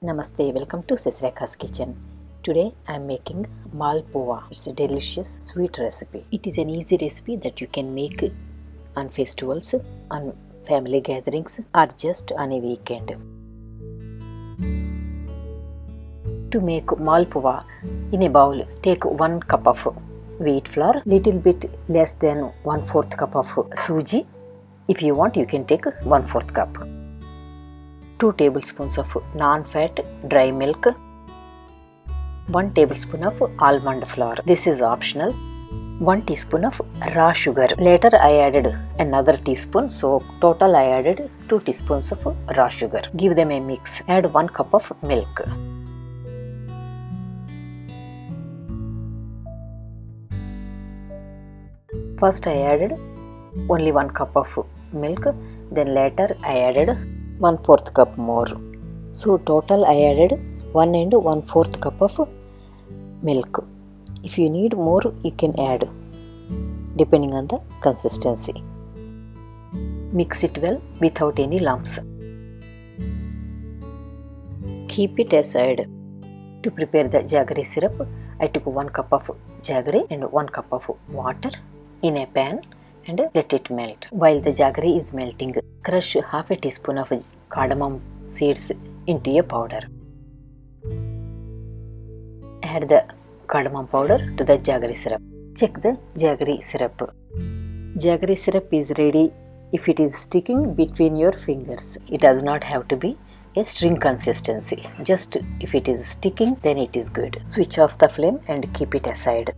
Namaste, welcome to Sisreka's kitchen. Today I am making Malpua. It's a delicious sweet recipe. It is an easy recipe that you can make on festivals, on family gatherings or just on a weekend. To make Malpua, in a bowl take 1 cup of wheat flour, little bit less than 1/4 cup of suji. If you want, you can take 1/4 cup. 2 tablespoons of non-fat dry milk, 1 tablespoon of almond flour. This is optional. 1 teaspoon of raw sugar. Later I added another teaspoon, so total I added 2 teaspoons of raw sugar. Give them a mix. Add 1 cup of milk. First I added only 1 cup of milk, then later I added 1/4 cup more. So total I added 1 and 1/4 cup of milk. If you need more, you can add depending on the consistency. Mix it well without any lumps. Keep it aside. To prepare the jaggery syrup, I took 1 cup of jaggery and 1 cup of water in a pan and let it melt. While the jaggery is melting, crush half a teaspoon of cardamom seeds into a powder. Add the cardamom powder to the jaggery syrup. Check the jaggery syrup. Jaggery syrup is ready if it is sticking between your fingers. It does not have to be a string consistency. Just if it is sticking, then it is good. Switch off the flame and keep it aside.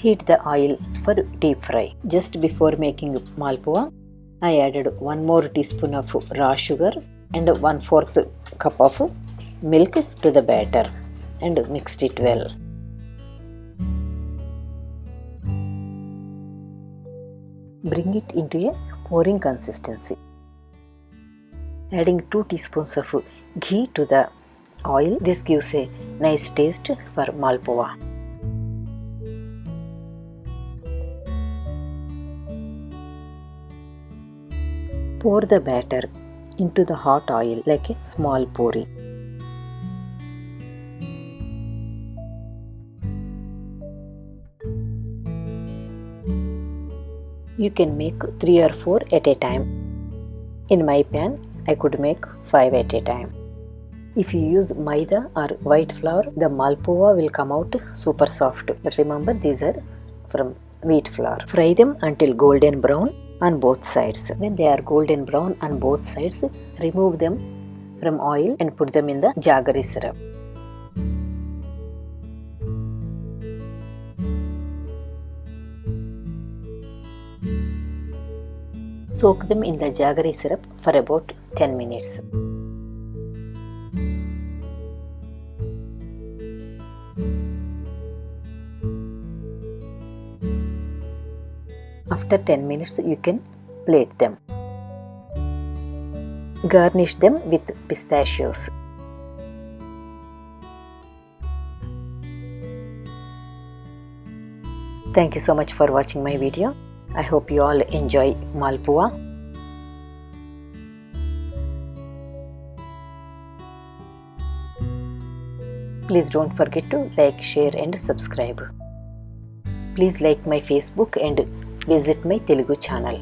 Heat the oil for deep fry. Just before making Malpua, I added 1 more teaspoon of raw sugar and 1/4 cup of milk to the batter and mixed it well. Bring it into a pouring consistency. Adding 2 teaspoons of ghee to the oil. This gives a nice taste for Malpua. Pour the batter into the hot oil like a small puri. You can make 3 or 4 at a time. In my pan, I could make 5 at a time. If you use maida or white flour, the Malpua will come out super soft. But remember, these are from wheat flour. Fry them until golden brown on both sides. When they are golden brown on both sides, remove them from oil and put them in the jaggery syrup. Soak them in the jaggery syrup for about 10 minutes. After 10 minutes, you can plate them. Garnish them with pistachios. Thank you so much for watching my video. I hope you all enjoy Malpua. Please don't forget to like, share and subscribe. Please like my Facebook and visit my Telugu channel.